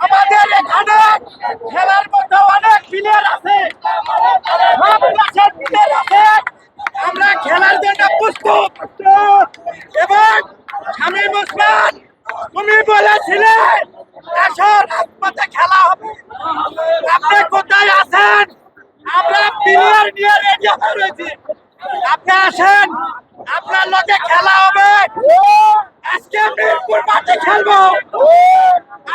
আমাদের এখানে খেলার মতো অনেক প্লেয়ার আছে, আমরা খেলার জন্য প্রস্তুত। এবং শামীম ওসমান তুমি বলেছিলে আসল রাজপথে খেলা হবে, আপনি কোথায় আছেন? আমরা প্লেয়ার নিয়ে রেডি হয়ে রয়েছি, আপনি আসেন, আপনার লগে খেলা হবে। আজকে মিরপুর মাঠে খেলবো,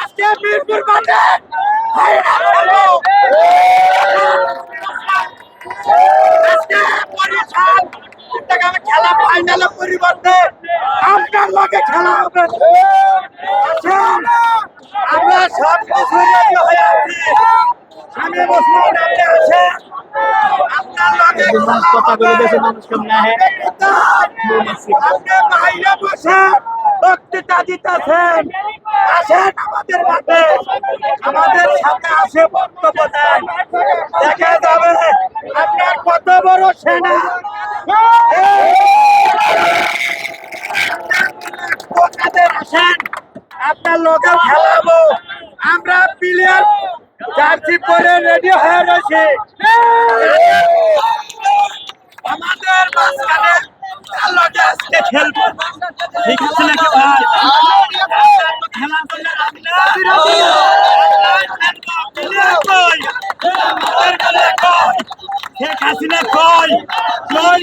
আজকে মিরপুর মাঠে খেলবো। আজকে পরিশাল খেলা ফাইনালের পরিবর্তে আপনার লগে খেলা হবে। আসেন, আমরা সব কিছু রেডি হয়ে আছি। শামীম ওসমান আপনি আসেন, আপনার লগে কথা বলে দেশে মানুষ কেমন আহে, আপনি বাইরে বসে বক্তৃতা দিতেছেন, আসেন আমাদের মাঠে, আমাদের সাথে আসে বক্তব্য দেন, দেখা যাবে আপনার কত বড় সেনা। আসেন, আপনার লোকেও খেলাবো, আমরা প্লেয়ার জার্সি পরে রেডি হয়ে রয়েছে। আমাদের মাঝখানে আজকে খেলবো, ঠিক আছে নাকি ভাই? খেলা শেখ হাসিনা কই কই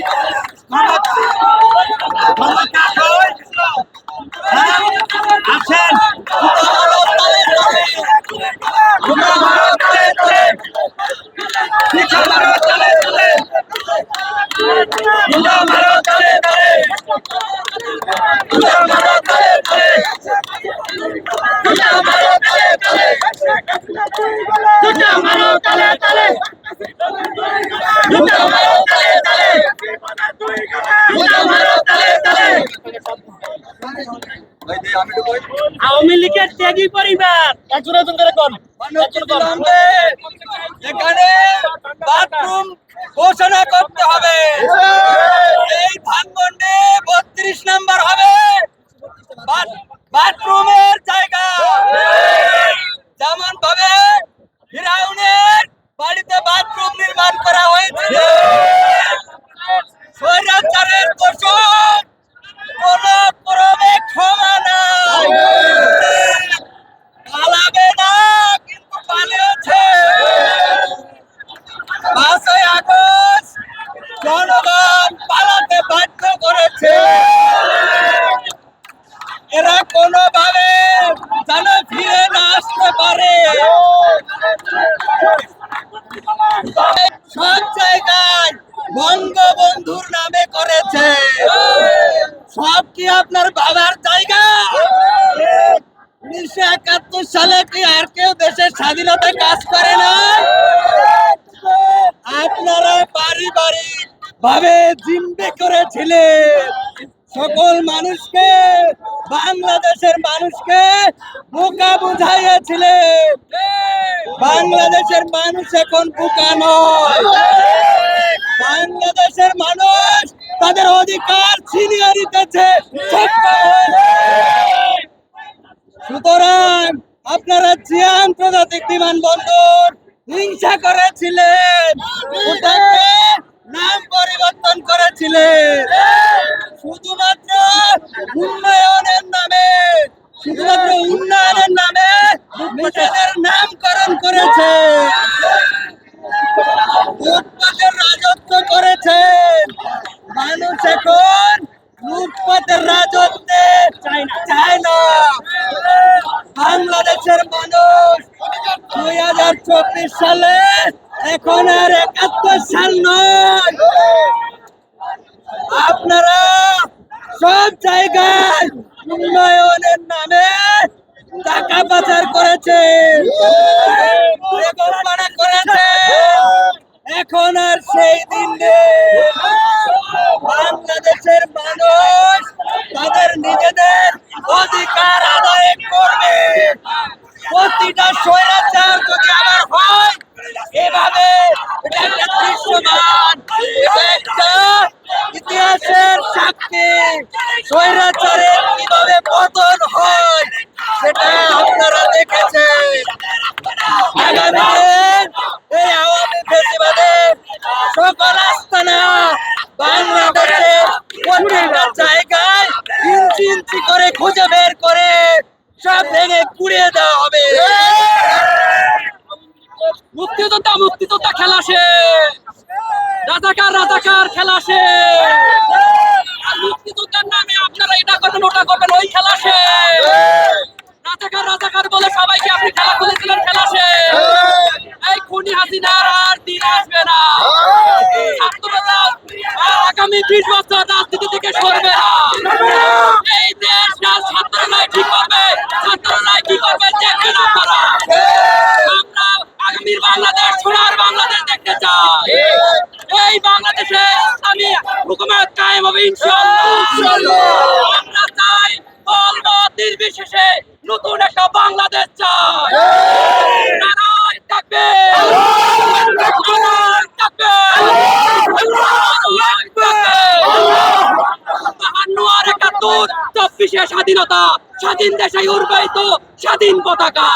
ক্ষমতা কই? আছেন আওয়ামী লীগের ত্যাগী পরিবার একজন করে কোন এখানে বাথরুম ঘোষণা করতে হবে। এই ধানমন্ডি 32 নম্বর হবে বাথরুমের জায়গা, যেমন ভাবে ফিরাউনের বাড়িতে বাথরুম নির্মাণ করা হয়েছিল। স্বৈরাচারের দোষক কোন ক্রমে ক্ষমা নাই, পালাবে না কিন্তু পালিয়েছে। 5ই আগস্ট জনগণ পালাতে বাধ্য করেছে। ভাবার জায়গা। 1971 সালে কি আর কেউ দেশের স্বাধীনতায় কাজ করে না? আপনারা পারিবারিক ভাবে জিম্মি করেছিলেন সকল মানুষকে, বাংলাদেশের মানুষকে বোকা বুঝাইয়াছিলেন। বাংলাদেশের মানুষ এখন বোকা নয়। বাংলাদেশের মানুষ তাদের অধিকার ছিনিয়ে নিতেছে সক্ষম হয়েছে। সুতরাং আপনারা জিয়া আন্তর্জাতিক বিমানবন্দর হিংসা করেছিলেন, ওটাকে নাম পরিবর্তন করেছিলেন শুধুমাত্র উন্নয়নের নামে, শুধুমাত্র উন্নয়নের নামে নিজেদের নামকরণ করেছে, লুটপাটের রাজত্ব করেছেন। মানুষ এখন লুটপাটের রাজত্বে চায় না। বাংলাদেশের মানুষ 2024 সালে এখন আর 71 সাল নয়। আপনারা সব জায়গায় উন্নয়নের নামে টাকা পাচার করেছেন, পরিকল্পনা করেছেন। এখন আর সেই দিন নেই। বাংলাদেশের মানুষ তাদের নিজেদের অধিকার আদায় করবে। প্রতিটা স্বৈরাচার যদি আবার হয় এভাবে, এটা একটা দৃশ্যমান, এটা একটা ইতিহাসের সাক্ষী। স্বৈরাচারের কিভাবে পতন হয় সেটা আপনারা দেখেছেন। আগামী দিন এই আওয়ামী ফ্যাসিবাদের সকল আস্তানা বাংলাদেশের প্রত্যেকটা জায়গায় ইঞ্চি ইঞ্চি করে খুঁজে বের করে সব ভেঙে গুড়িয়ে দেওয়া হবে। মুক্তিযোদ্ধা মুক্তিযোদ্ধা খেলা শেষ, রাজাকার রাজাকার খেলা শেষ। আর মুক্তিযোদ্ধার নামে আপনারা এটা করবেন ওটা করবেন, ওই খেলা শেষ। রাজাকার রাজাকার বলে সবাইকে আপনি খেলা খুলেছিলেন, খেলা শেষ। এই খুনি হাসিনার আর দিন আসবে না। ছাত্ররা আগামী 20 বছর রাজনীতি থেকে সরবে না। এই দেশ ছাত্ররাই ঠিক করবে, ছাত্ররাই কি করবে দেখবেন আপনারা। আমরা আগামীর বাংলাদেশ, সোনার বাংলাদেশ দেখতে চাই। এই বাংলাদেশে আমি হুকুমত কায়েম হবে ইনশাআল্লাহ। আমরা চাই দল মত নির্বিশেষে নতুন একটা বাংলাদেশ চাই। নারায় তাকবীর, নারায় তাকবীর, নারায় তাকবীর। 52 আর 71, 24 স্বাধীনতা, স্বাধীন দেশে উড়বে তো স্বাধীন পতাকা।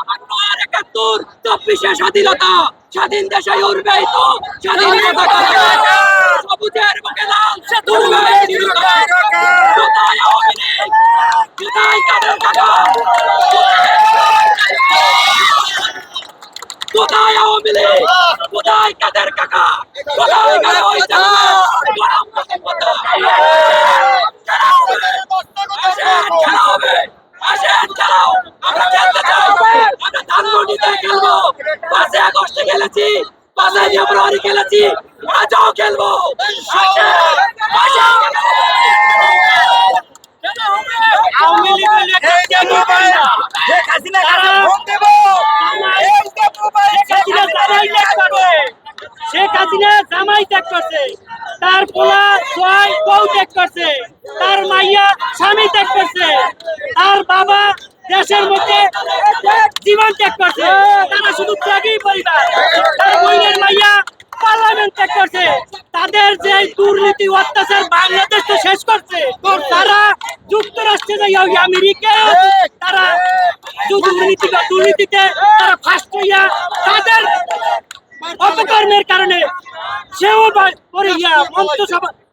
52 আর 71, 24 স্বাধীনতা, স্বাধীন দেশে উড়বে তো স্বাধীন পতাকা। সবুজের বুকে লাল সেতু উড়বে চিরকাল। কোথায় আওয়ামী লীগ, কোথায় কাদের কাকা, কোথায় আওয়ামী লীগ, কোথায় কাদের কাকা, কোথায় গেল ওই জামাত গরম কথা। আসেন খেলা হবে, আসেন খেলাও, আমরা খেলতে চাই। আমরা ধানমন্ডিতে খেলবো, 5 আগস্টে খেলেছি, 5 ফেব্রুয়ারি খেলেছি, আজও খেলবো। আসেন, আসেন আওয়ামী লীগের শেখ হাসিনা জামাই ত্যাগ করছে, তার পোলা ছয় বউ ত্যাগ করছে, তার মাইয়া স্বামী ত্যাগ করছে, তার বাবা দেশের মধ্যে জীবন ত্যাগ করছে। তারা শুধু ত্যাগই পরিবার। তার বোনের মাইয়া পার্লামেন্ট ত্যাগ করছে। তাদের যে দুর্নীতি অত্যাচার বাংলাদেশ তো শেষ করছে। তারা যুক্তরাষ্ট্রে যাই আমেরিকা, তারা দুর্নীতিতে তারা ফার্স্ট হইয়া তাদের অপকর্মের কারণে সেও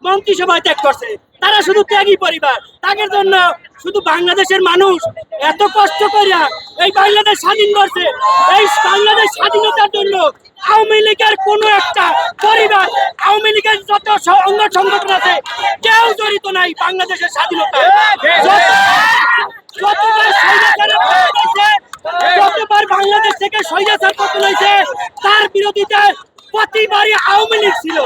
মন্ত্রিসভায় ত্যাগ করছে। তারা শুধু ত্যাগী পরিবার। তাদের জন্য শুধু বাংলাদেশের মানুষ এত কষ্ট করিয়া এই বাংলাদেশ স্বাধীন করছে। এই বাংলাদেশ স্বাধীনতার জন্য আওয়ামী লীগের কোন একটা পরিবার, আওয়ামী লীগের যত অঙ্গ সংগঠন আছে কেউ জড়িত নাই বাংলাদেশের স্বাধীনতায়। যতবার বাংলাদেশ থেকে স্বৈরাচার পতন হয়েছে তার বিরোধিতায় প্রতিবারই আওয়ামী লীগ ছিল।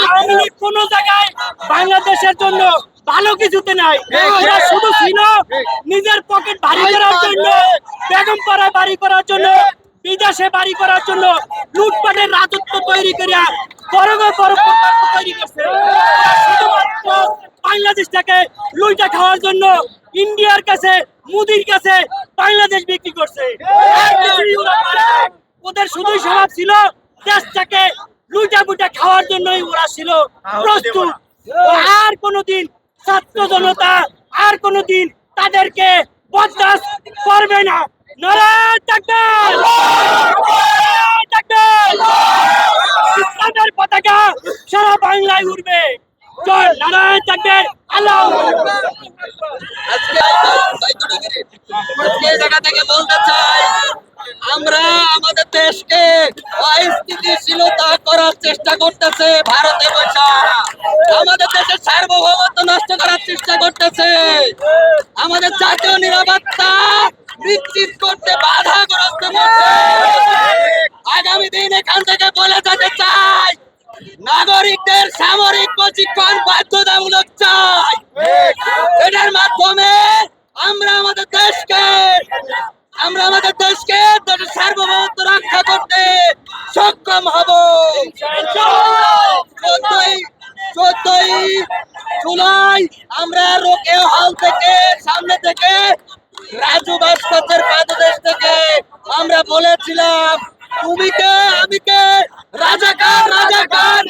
আওয়ামী লীগ কোন জায়গায় বাংলাদেশের জন্য ভালো কিছুতে নাই। ওরা শুধু ছিল নিজের পকেট ভারী করার জন্য, বেগম পাড়ায় বাড়ি করার জন্য, বিদেশে বাড়ি করার জন্য, লুটপাটের রাজত্ব তৈরি করিয়া বড় বড় প্রকল্প তৈরি করছে। ওরা শুধুমাত্র বাংলাদেশটাকে লুইটা খাওয়ার জন্য ইন্ডিয়ার কাছে, মোদির কাছে বাংলাদেশ বিক্রি করছে। আর কিছুই ওরা পারে না। ওদের শুধুই স্বভাব ছিল দেশটাকে লুইটা বুইটা খাওয়ার জন্যই ওরা ছিল প্রস্তুত। আর কোনোদিন ছাত্র জনতা আর কোনোদিন তাদেরকে বরদাস্ত করবে না। নারায়ণ তাকবীর! নারায়ণ তাকবীর! ইসলামের পতাকা সারা বাংলায় উড়বে। জয় নারায়ণ তাকবীর! আল্লাহু আকবার! আজকে এই জায়গা থেকে বলতে চাই, আমরা আমাদের দেশকে অস্থিতিশীলতা করার চেষ্টা করতেছে ভারতে বসা, আমাদের দেশের সার্বভৌমত্ব নষ্ট করার চেষ্টা করতেছে, আমাদের জাতীয় নিরাপত্তা নিশ্চিত করতে বাধাগ্রস্ত করছে। আগামী দিন এখান থেকে বলে যেতে চাই, নাগরিকদের সামরিক প্রশিক্ষণ বাধ্যতামূলক চাই। এটার মাধ্যমে আমরা আমাদের দেশকে দেশের সার্বভৌমত্ব রক্ষা করতে সক্ষম হব। 14ই জুলাই আমরা রোকেও হল থেকে, সামনে থেকে, রাজু ভাস্কর্যের পাদদেশ থেকে আমরা বলেছিলাম, তুমি কে আমি কে, রাজাকার রাজাকার।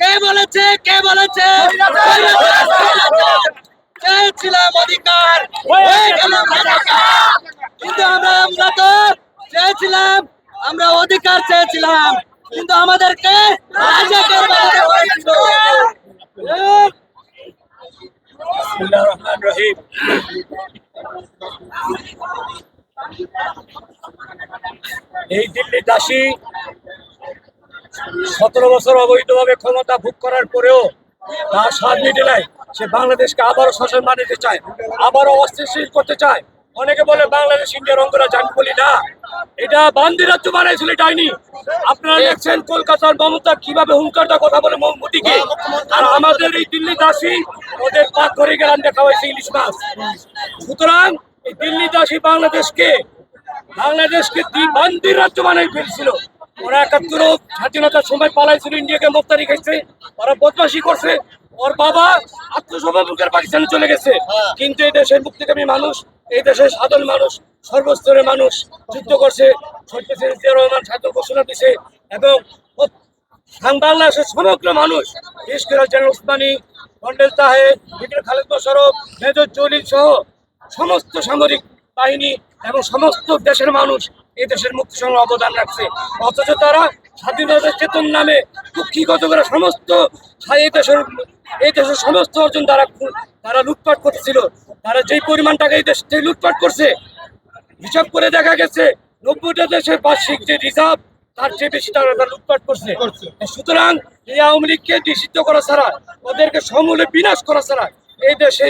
কে বলেছে চেয়েছিলাম অধিকার, হয়ে গেলাম রাজাকার। কিন্তু আমরা তো চেয়েছিলাম, আমরা অধিকার চেয়েছিলাম, কিন্তু আমাদেরকে রাজাকার বানানো হয়েছিল। বিসমিল্লাহির রহমানির রহিম। এই দিল্লি দাসী 17 বছর অবৈধভাবে ক্ষমতা ভোগ করার পরেও তার স্বাদ মিটে নাই। সে বাংলাদেশকে আবারও শাসন বানাতে চায়, আবারও অস্থিতিশীল করতে চায়। অনেকে বলে বাংলাদেশ ইন্ডিয়ার অঙ্গরাজ্য, আমি বলি না, এটা বান্দি রাজ্য বানাইছিল ডাইনি। আপনারা দেখছেন কলকাতার মমতা কিভাবে হুঙ্কারটা কথা বলে মোদিকে, আর আমাদের এই দিল্লি দাসী ওদের পাক করে গেলাম দেখা হয়েছে ইলিশ মাছ। সুতরাং এই দিল্লি দাসী বাংলাদেশকে বান্দি রাজ্য বানাই ফেলছিল। ওরা 71 স্বাধীনতার সময় পালাইছিল, ইন্ডিয়াকে মুক্তারি খাইছে, ওরা বদমাশি করছে। ওর বাবা আত্মসমর্পণের পাকিস্তানে চলে গেছে। কিন্তু এই দেশের মুক্তিকামী মানুষ, এই দেশের সাধারণ মানুষ, সর্বস্তরের মানুষ যুদ্ধ করছে। শহীদ জিয়াউর রহমান স্বাধীনতা ঘোষণা দিছে এবং বাংলাদেশের সমগ্র মানুষ, বিশেষ করে general Osmani, colonel Taher, brigadier Khaled Mosharraf, major Jalil সহ সমস্ত সামরিক বাহিনী এবং সমস্ত দেশের মানুষ এই দেশের মুক্তি সংগ্রামে অবদান রাখছে। অথচ তারা স্বাধীনতার চেতন নামে কুক্ষিগত করে সমস্ত এই দেশের সমস্ত অর্জন তারা লুটপাট করতেছিল। তারা যেই পরিমাণ টাকা এই দেশ থেকে লুটপাট করছে, হিসাব করে দেখা গেছে 90টা দেশের বার্ষিক যে রিজার্ভ তার চেয়ে বেশি টাকা লুটপাট করছে। সুতরাং এই আওয়ামী লীগকে নিষিদ্ধ করা ছাড়া, ওদেরকে সমূলে বিনাশ করা ছাড়া এই দেশে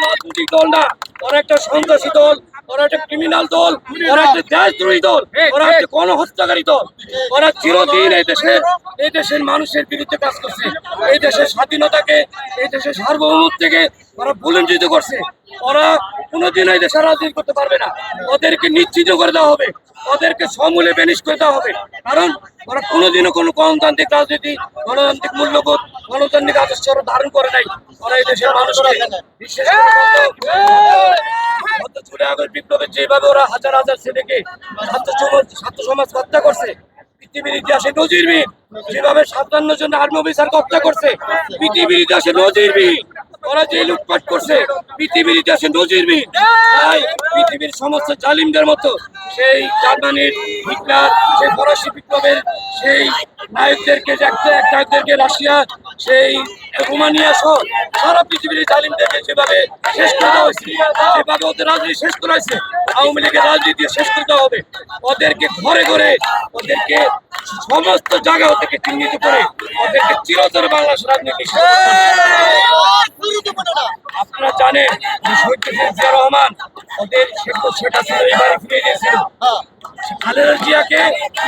রাজনৈতিক দল না, ওরা একটা সন্ত্রাসী দল, ওরা একটা ক্রিমিনাল দল, ওরা একটা দেশদ্রোহী দল, ওরা একটা গণহত্যাকারী দল। ওরা চিরদিন এই দেশের মানুষের বিরুদ্ধে কাজ করছে। এই দেশের স্বাধীনতাকে, এই দেশের সার্বভৌমত্বকে ওরা ভুলঞ্চিত করছে। ওরা কোনোদিন এই দেশে রাজনীতি করতে পারবে না। ওদেরকে নিশ্চিত করে দেওয়া হবে, ওদেরকে সমূলে বেনিশ করে দেওয়া হবে। কারণ ওরা কোনোদিনও কোনো গণতান্ত্রিক রাজনীতি, গণতান্ত্রিক মূল্যবোধ, গণতান্ত্রিক আদর্শ ধারণ করে নাই। ওরা এই দেশের মানুষকে বিশেষ করে জুলাই আগস্ট বিপ্লবের যেভাবে ওরা হাজার হাজার ছেলেকে ছাত্র সমাজ হত্যা করছে, পৃথিবীর ইতিহাসে নজিরবিহীন। যেভাবে 57 জন আর্মি অফিসারকে হত্যা করছে, পৃথিবীর ইতিহাসে নজিরবিহীন। ওরা যে লুটপাট করছে, পৃথিবীর ইতিহাসে নজিরবিহীন। তাই পৃথিবীর সমস্ত জালিমদের মতো সেই জার্মানির হিটলার, সেই ফরাসি বিপ্লবের সেই নায়কদেরকে, রাশিয়া, সেই রোমানিয়া সহ সারা পৃথিবীর জালিমদেরকে যেভাবে শেষ করে দেওয়া হয়েছে, যেভাবে ওদের রাজনীতি শেষ করা হয়েছে, আওয়ামী লীগের রাজনীতি শেষ করে দেওয়া হবে। ওদেরকে ঘরে ঘরে, ওদেরকে সমস্ত জায়গা ওদেরকে চিহ্নিত করে, ওদেরকে চিরতরে বাংলাদেশ রাজনীতি শেষ করতে হবে। আপনারা জানেন যে শহীদ জিয়াউর রহমান ওদের শেখ হাসিনা এই বাড়ি ফিরে দিয়েছিল। খালেদা জিয়াকে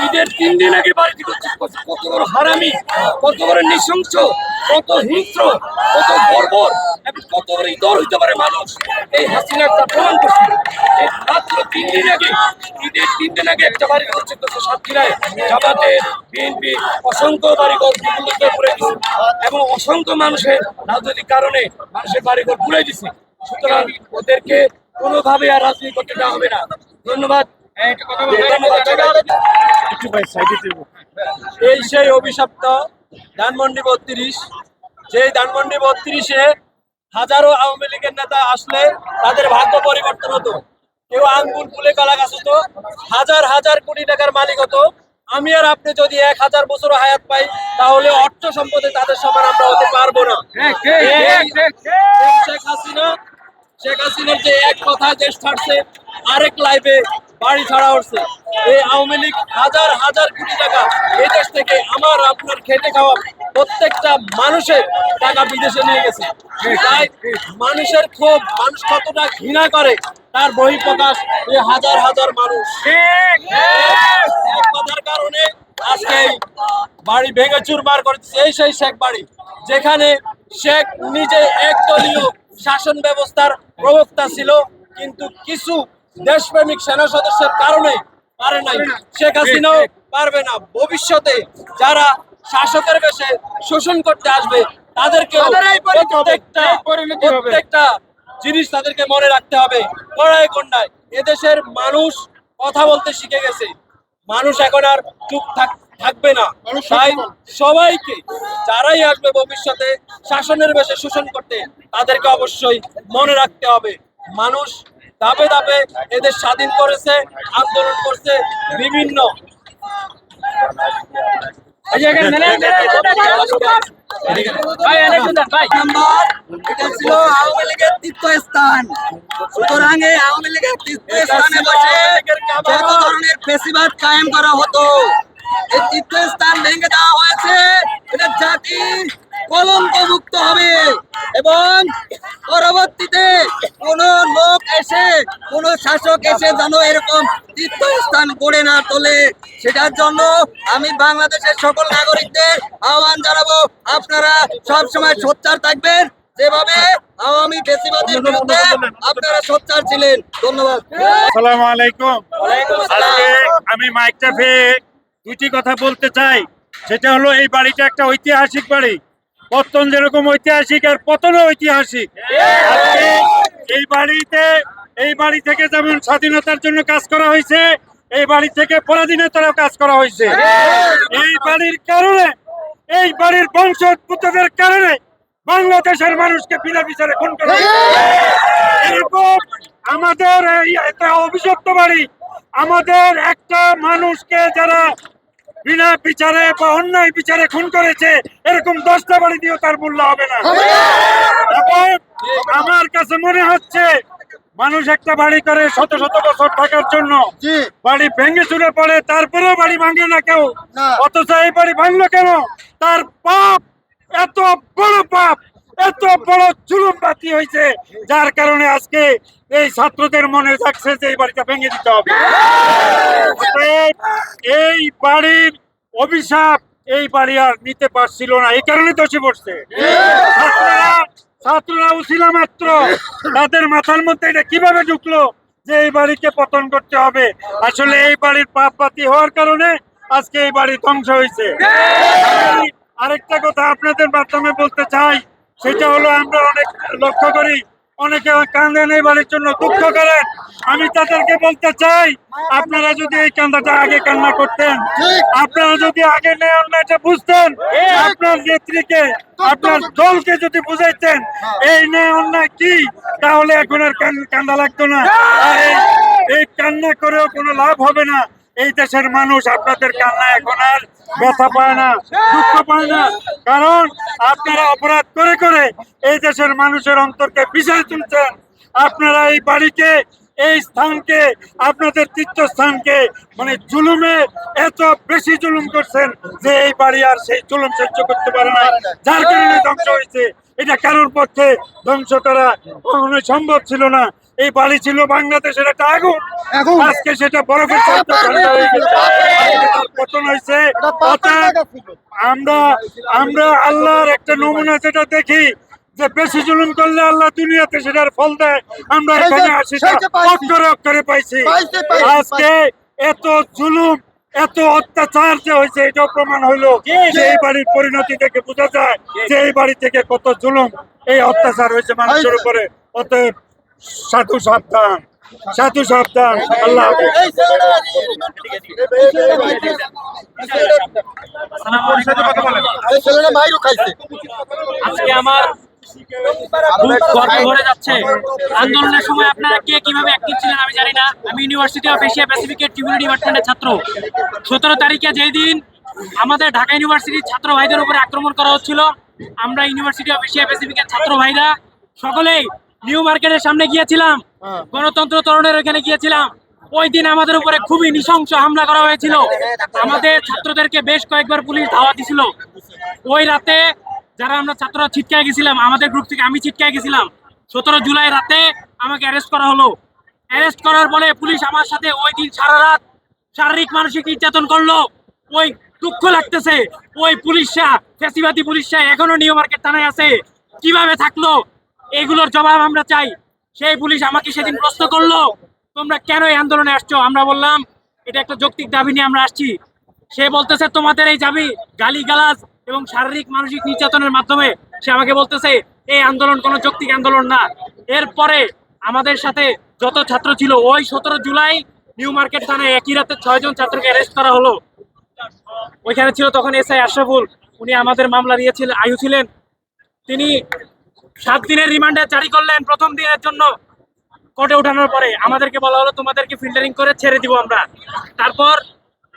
ঈদের 3 দিন আগে বাড়ি থেকে উচ্ছেদ করছে। কত বড় হারামি, কত বড় নৃশংস, কত হিংস্র, কত বর্বর এবং কত বড় ইতর হইতে পারে মানুষ, এই হাসিনা একটা প্রমাণ করছে। যে মাত্র 3 দিন আগে, ঈদের 3 দিন আগে একটা বাড়ি উচ্ছেদ করছে সাতক্ষীরায়। জামাতের, বিএনপি অসংখ্য বাড়িঘর পুড়ে দিচ্ছে এবং অসংখ্য মানুষের রাজনৈতিক কারণে মানুষের বাড়িঘর পুড়ে দিচ্ছে। সুতরাং ওদেরকে কোনোভাবে আর রাজনীতি করতে দেওয়া হবে না। ধন্যবাদ। এই সেই অভিশপ্ত ধানমন্ডি 32, যে ধানমন্ডি 32-এ হাজারো আওয়ামী লীগের নেতা আসলে তাদের ভাগ্য পরিবর্তন হতো। কেউ আঙ্গুল ফুলে কলা গাছ হতো, হাজার হাজার কোটি টাকার মালিক হতো। আমি আর আপনি যদি 1000 বছর হায়াত পাই, তাহলে অর্থ সম্পদে তাদের সমান আমরা হতে পারবো না। শেখ হাসিনার যে এক কথা দেশ ছাড়ছে, আরেক লাইভে বাড়ি ছাড়া হচ্ছে। এই আওয়ামী লীগ হাজার হাজার কোটি টাকা এই দেশ থেকে আমার আপনার খেটে খাওয়া প্রত্যেকটা মানুষের টাকা বিদেশে নিয়ে গেছে। তাই মানুষের ক্ষোভ, মানুষ কতটা ঘৃণা করে তার বহিঃপ্রকাশ এই হাজার হাজার মানুষ। এক কথার কারণে আজকে এই বাড়ি ভেঙে চুরমার করতেছে। এই সেই শেখ বাড়ি, যেখানে শেখ নিজে একদলীয় শাসন ব্যবস্থার প্রবক্তা ছিল, কিন্তু কিছু দেশপ্রেমিক সেনা সদস্যের কারণে পারে নাই। শেখ হাসিনাও পারবে না। ভবিষ্যতে যারা শাসকের বেশে শোষণ করতে আসবে, তাদেরকে প্রত্যেকটা জিনিস তাদেরকে মনে রাখতে হবে। কড়াই কন্যায় এদেশের মানুষ কথা বলতে শিখে গেছে। মানুষ এখন আর চুপ থাকবে না। তাই সবাইকে, যারাই আসবে ভবিষ্যতে শাসনের বেশে শোষণ করতে, তাদেরকে অবশ্যই মনে রাখতে হবে মানুষ ধাপে ধাপে এদের স্বাধীন করেছে, আন্দোলন করছে বিভিন্ন। এটা ছিল আওয়ামী লীগের তীর্থস্থান। সুতরাং এই আওয়ামী লীগের তীর্থস্থানে বসে যত ধরনের ফেসিবাদ কায়েম করা হতো, এই তীর্থস্থান ভেঙে দেওয়া হয়েছে। এটা জাতির কলঙ্ক মুক্ত হবে এবং পরবর্তীতে কোন লোক এসে, কোন শাসক এসে যেন এরকম তীর্থস্থান গড়ে না তোলে, সেটার জন্য আমি বাংলাদেশের সকল নাগরিকদের আহ্বান জানাবো, আপনারা সব সময় সোচ্চার থাকবেন, যেভাবে আওয়ামী ফেসিবাদের বিরুদ্ধে আপনারা সোচ্চার ছিলেন। ধন্যবাদ। আসসালামু আলাইকুম। আজকে আমি মাইকটা পেয়ে দুটি কথা বলতে চাই। সেটা হলো, এই বাড়িটা একটা ঐতিহাসিক বাড়ি। পতন যেরকম ঐতিহাসিক, আর পতনও ঐতিহাসিক। আজকে এই বাড়ি থেকে যেমন স্বাধীনতার জন্য কাজ করা হয়েছে, এই বাড়ি থেকে পরাধীনতারও কাজ করা হয়েছে। এই বাড়ির কারণে, এই বাড়ির বংশোদ্ভূতদের কারণে বাংলাদেশের মানুষকে বিনা বিচারে খুন করা হয়েছে। এরকম আমাদের একটা অভিশপ্ত বাড়ি, আমাদের একটা মানুষকে যারা বিনা বিচারে বা অন্যায় বিচারে খুন করেছে, এরকম 10টা বাড়ি দিয়েও তার মূল্য হবে না। এবং আমার কাছে মনে হচ্ছে, মানুষ একটা বাড়ি করে শত শত বছর থাকার জন্য, বাড়ি ভেঙে চুরে পড়ে, তারপরেও বাড়ি ভাঙে না কেউ। অথচ এই বাড়ি ভাঙলো কেন? তার পাপ, এত বড় পাপ, এত বড় জুলুমবাতি হয়েছে, যার কারণে আজকে এই ছাত্রদের মনে থাকছে যে এই বাড়িটা ভেঙে দিতে হবে। এই বাড়ির অভিশাপ এই বাড়ি আর নিতে পারছিল না, এই কারণে দোষে পড়ছে। ছাত্ররা উছিলা মাত্র তাদের মাথার মধ্যে এটা কিভাবে ঢুকলো যে এই বাড়িকে পতন করতে হবে? আসলে এই বাড়ির পাপবাতি হওয়ার কারণে আজকে এই বাড়ি ধ্বংস হয়েছে। আরেকটা কথা আপনাদের মাধ্যমে বলতে চাই, সেটা হলো, আমরা অনেক লক্ষ্য করি অনেকে কান্দেন এই বাড়ির জন্য, দুঃখ করেন। আমি তাদেরকে বলতে চাই, আপনারা যদি এই কান্দাটা আগে কান্না করতেন, আপনারা যদি আগে ন্যায় অন্যায়টা বুঝতেন, আপনার নেত্রীকে, আপনার দলকে যদি বুঝাইতেন এই ন্যায় অন্যায় কি, তাহলে এখন আর কান্দা লাগতো না। আর এই কান্না করেও কোনো লাভ হবে না। এই দেশের মানুষ আপনাদের কান্না এখন আর ব্যথা পায় না, দুঃখ পায় না, কারণ আপনারা অপরাধ করে করে এই দেশের মানুষের অন্তরকে বিষয় তুলছেন। আপনারা এই বাড়িকে, এই স্থানকে, আপনাদের তীর্থস্থানকে মানে জুলুমে এত বেশি জুলুম করছেন যে এই বাড়ি আর সেই জুলুম সহ্য করতে পারে না, যার কারণে ধ্বংস হয়েছে। এটা কারোর পক্ষে ধ্বংস করা কখনোই সম্ভব ছিল না। এই বাড়ি ছিল বাংলাদেশের একটা আগুন, আজকে সেটা বরফের চাইতে ঠান্ডা হয়ে গেছে, আজকে তার পতন হয়েছে। অতএব আমরা আল্লাহর একটা নমুনা যেটা দেখি যে বেশি জুলুম করলে আল্লাহ দুনিয়াতে সেটার ফল দেয়, আমরা এখানে অক্ষরে অক্ষরে পাইছি। আজকে এত জুলুম এত অত্যাচার যে হয়েছে এটাও প্রমাণ হইলো যে এই বাড়ির পরিণতি থেকে বোঝা যায় যে এই বাড়ি থেকে কত জুলুম এই অত্যাচার হয়েছে মানুষের উপরে। অতএব সাধু সাবধান, সাধু সাবধান। আল্লাহ হাফেজ। আজকে আমার বুক গর্বে ভরে যাচ্ছে। আন্দোলনের সময় আপনারা কে কিভাবে অ্যাক্টিভ ছিলেন আমি জানি না। আমি ইউনিভার্সিটি অফ এশিয়া প্যাসিফিকের টিউটোরিয়াল ডিপার্টমেন্টের ছাত্র। 17 তারিখে যেই দিন আমাদের ঢাকা ইউনিভার্সিটির ছাত্র ভাইদের উপরে আক্রমণ করা হচ্ছিল, আমরা ইউনিভার্সিটি অফ এশিয়া প্যাসিফিকের ছাত্র ভাইরা সকলেই নিউ মার্কেটের সামনে গিয়েছিলাম, গণতন্ত্র তরুণের ওখানে গিয়েছিলাম। ওই দিন আমাদের উপরে খুবই নৃশংস হামলা করা হয়েছিল। আমাদের ছাত্রদেরকে বেশ কয়েকবার পুলিশ ধাওয়া দিছিল। ওই রাতে যারা আমরা ছাত্ররা ছিটকায় গেছিলাম, আমাদের গ্রুপ থেকে আমি ছিটকায় গেছিলাম। 17 জুলাই রাতে আমাকে অ্যারেস্ট করা হলো। অ্যারেস্ট করার পরে পুলিশ আমার সাথে ওই দিন সারা রাত শারীরিক মানসিক নির্যাতন করলো। ওই দুঃখ লাগতেছে, ওই পুলিশরা, ফ্যাসিবাদী পুলিশরা এখনো নিউ মার্কেট থানায় আছে, কিভাবে থাকলো? এগুলোর জবাব আমরা চাই। সেই পুলিশ আমাকে সেদিন প্রশ্ন করলো, তোমরা কেন এই আন্দোলনে আসছো? আমরা বললাম এটা একটা যৌক্তিক দাবি নিয়ে আমরা আসছি। সে বলতেছে তোমাদের এই দাবি গালিগালাজ এবং শারীরিক মানসিক নির্যাতনের মাধ্যমে। সে আমাকে বলতেছে এই আন্দোলন কোনো যৌক্তিক আন্দোলন না। এরপরে আমাদের সাথে যত ছাত্র ছিল ওই 17 জুলাই নিউ মার্কেট থানায় একই রাতে 6 জন ছাত্রকে অ্যারেস্ট করা হলো। ওইখানে ছিল তখন এসআই আশরাফুল, উনি আমাদের মামলা নিয়েছিলেন, আয়ু ছিলেন। তিনি 7 দিনের রিমান্ডে জারি করলেন প্রথম দিনের জন্য। কোর্টে ওঠানোর পরে আমাদেরকে বলা হলো তোমাদেরকে ফিল্টারিং করে ছেড়ে দিব আমরা। তারপর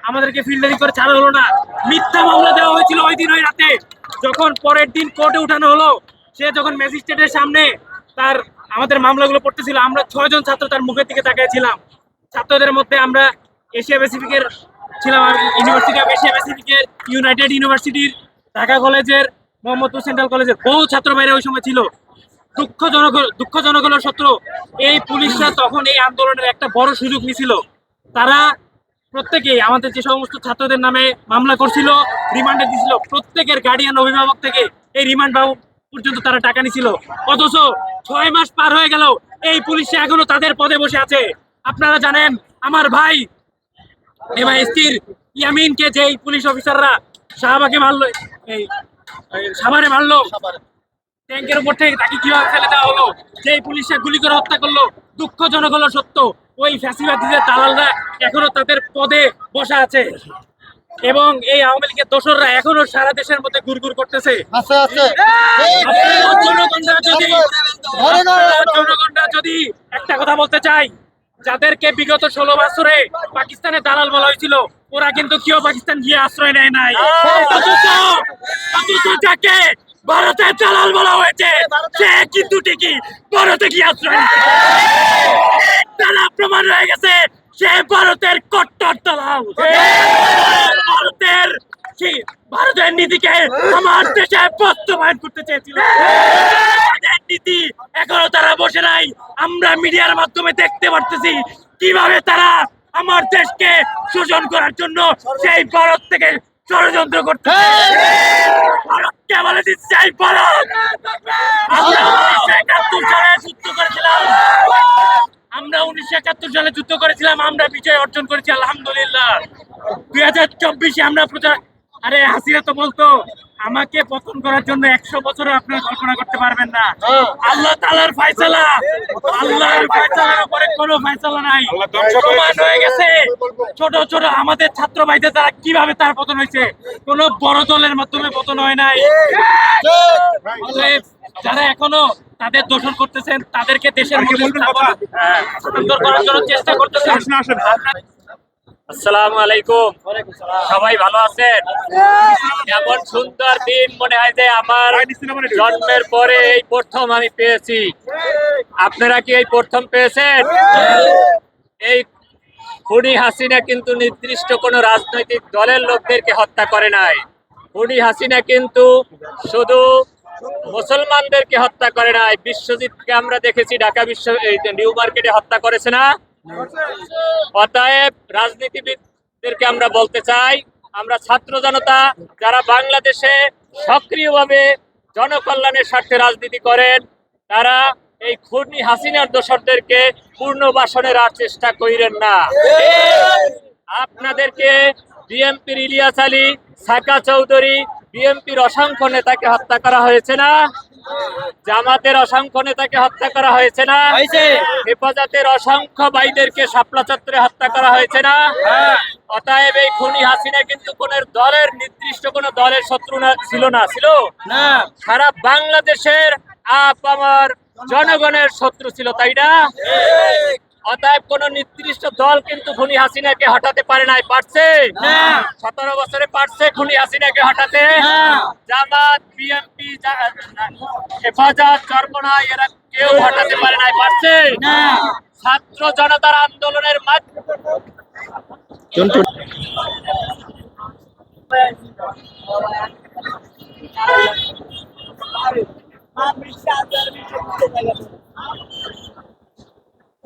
আমাদেরকে ফিল্টারিং করে ছাড়া হলো না, মিথ্যা মামলা দেওয়া হয়েছিল ওই দিন ওই রাতে। যখন পরের দিন কোর্টে উঠানো হলো, সে যখন ম্যাজিস্ট্রেটের সামনে তার আমাদের মামলাগুলো পড়তেছিল, আমরা 6 জন ছাত্র তার মুখের দিকে তাকিয়েছিলাম। ছাত্রদের মধ্যে আমরা এশিয়া প্যাসিফিকের ছিলাম, ইউনিভার্সিটি অফ এশিয়া প্যাসিফিকের, ইউনাইটেড ইউনিভার্সিটির, ঢাকা কলেজের, মোহাম্মদপুর সেন্ট্রাল কলেজের বহু ছাত্র ভাইরা ওই সময় ছিল। দুঃখজনক হলো সত্য, এই পুলিশরা তখন এই আন্দোলনের একটা বড় সুযোগ নিছিল। তারা প্রত্যেকেই আমাদের যে সমস্ত ছাত্রদের নামে মামলা করছিল, রিমান্ডে দিছিল, প্রত্যেকের গার্ডিয়ান অভিভাবক থেকে এই রিমান্ড বাবু পর্যন্ত তারা টাকা নিছিল। অথচ 6 মাস পার হয়ে গেল, এই পুলিশে এখনো তাদের পদে বসে আছে। আপনারা জানেন আমার ভাই এমআইএসটির ইয়ামিনকে যে পুলিশ অফিসাররা শাহবাগে মারলো, এই সাভারে মারলো, ট্যাঙ্কের উপর থেকে তাকে কিভাবে ফেলে দেওয়া হলো, যেই পুলিশে গুলি করে হত্যা করলো। দুঃখজনক হলো সত্য, ওই ফ্যাসিবাদীদের দালালরা এখনো তাদের পদে বসা আছে এবং এই আওয়ামী লীগের দোসররা এখনো সারা দেশের মধ্যে ঘুরঘুর করতেছে। জনগণরা যদি একটা কথা বলতে চাই, যাদেরকে বিগত 16 বছরে পাকিস্তানের দালাল বলা হয়েছিল, ওরা কিন্তু কেউ পাকিস্তান গিয়ে আশ্রয় নেয় নাই। অথচ যাকে ভারতের দালাল বলা হয়েছে সে কিন্তু ঠিকই ভারতে গিয়ে আশ্রয় নেয়। তারা প্রমাণ হয়ে গেছে সে ভারতের কট্টর দালাল। ভারতের নীতিকে আমার দেশে বাস্তবায়ন করতে চেয়েছিল। তাদের নীতি এখনো তারা বসে নাই। আমরা মিডিয়ার মাধ্যমে দেখতে পারতেছি কিভাবে তারা আমার দেশকে শোষণ করার জন্য সেই ভারত থেকে ষড়যন্ত্র করতে। ভারতকে বলে দিচ্ছে এই ভারত। আমরা 1971 সালে যুদ্ধ করেছিলাম, আমরা বিজয় অর্জন করেছি আলহামদুলিল্লাহ। 2024-এ আমরা আরে হাসিনা তো বলতো আমাকে পতন করার জন্য 100 বছরে আপনারা কল্পনা করতে পারবেন না। আল্লাহ তাআলার ফয়সালা, আল্লাহর ফয়সালার উপরে কোনো ফয়সালা নাই। প্রমাণ হয়ে গেছে ছোট ছোট আমাদের ছাত্র ভাইদের দ্বারা কিভাবে তার পতন হয়েছে, কোন বড় দলের মাধ্যমে পতন হয় নাই। যারা এখনো তাদের দোষণ করতেছেন তাদেরকে দেশের মধ্যে স্থানান্তর করার জন্য চেষ্টা করতেছেন। আসসালামু আলাইকুম, সবাই ভালো আছেন? এমন সুন্দর দিন মনে হয় যে আমার জন্মের পরে এই প্রথম আমি পেয়েছি। আপনারা কি এই প্রথম পেয়েছেন? এই খুনি হাসিনা কিন্তু নির্দিষ্ট কোনো রাজনৈতিক দলের লোকদেরকে হত্যা করে নাই। খুনি হাসিনা কিন্তু শুধু মুসলমানদেরকে হত্যা করে নাই। বিশ্বজিৎকে আমরা দেখেছি ঢাকা এই যে নিউ মার্কেটে হত্যা করেছে না? অতএব রাজনীতিবিদদেরকে আমরা বলতে চাই, আমরা ছাত্র জনতা যারা বাংলাদেশে সক্রিয়ভাবে জনকল্যাণের স্বার্থে রাজনীতি করেন, তারা এই খুনি হাসিনার দোসরদেরকে পুনর্বাসনের আর চেষ্টা করেন না। আপনাদেরকে বিএনপির ইলিয়াস আলী, সাকা চৌধুরী, বিএনপির অসংখ্য নেতাকে হত্যা করা হয়েছে না? জামাতের অসংখ্য নেতাকে হত্যা করা হয়েছে না? হেফাজতের অসংখ্য ভাইদেরকে শাপলা চত্বরে হত্যা করা হয়েছে না? অতএব এই খুনি হাসিনা কিন্তু কোন দলের নির্দিষ্ট কোন দলের শত্রু ছিল না, ছিল না, সারা বাংলাদেশের আমার জনগণের শত্রু ছিল, তাই না? অতএব কোন নির্দিষ্ট দল কিন্তু খুনি হাসিনাকে হটাতে পারে নাই, পারছে? 17 বছরে পারছে খুনি হাসিনাকে হটাতে? জামাত, বিএনপি, হেফাজত, চরমোনা এরা কেউ হটাতে পারে নাই, পারছে? ছাত্র জনতার আন্দোলনের মাধ্যমে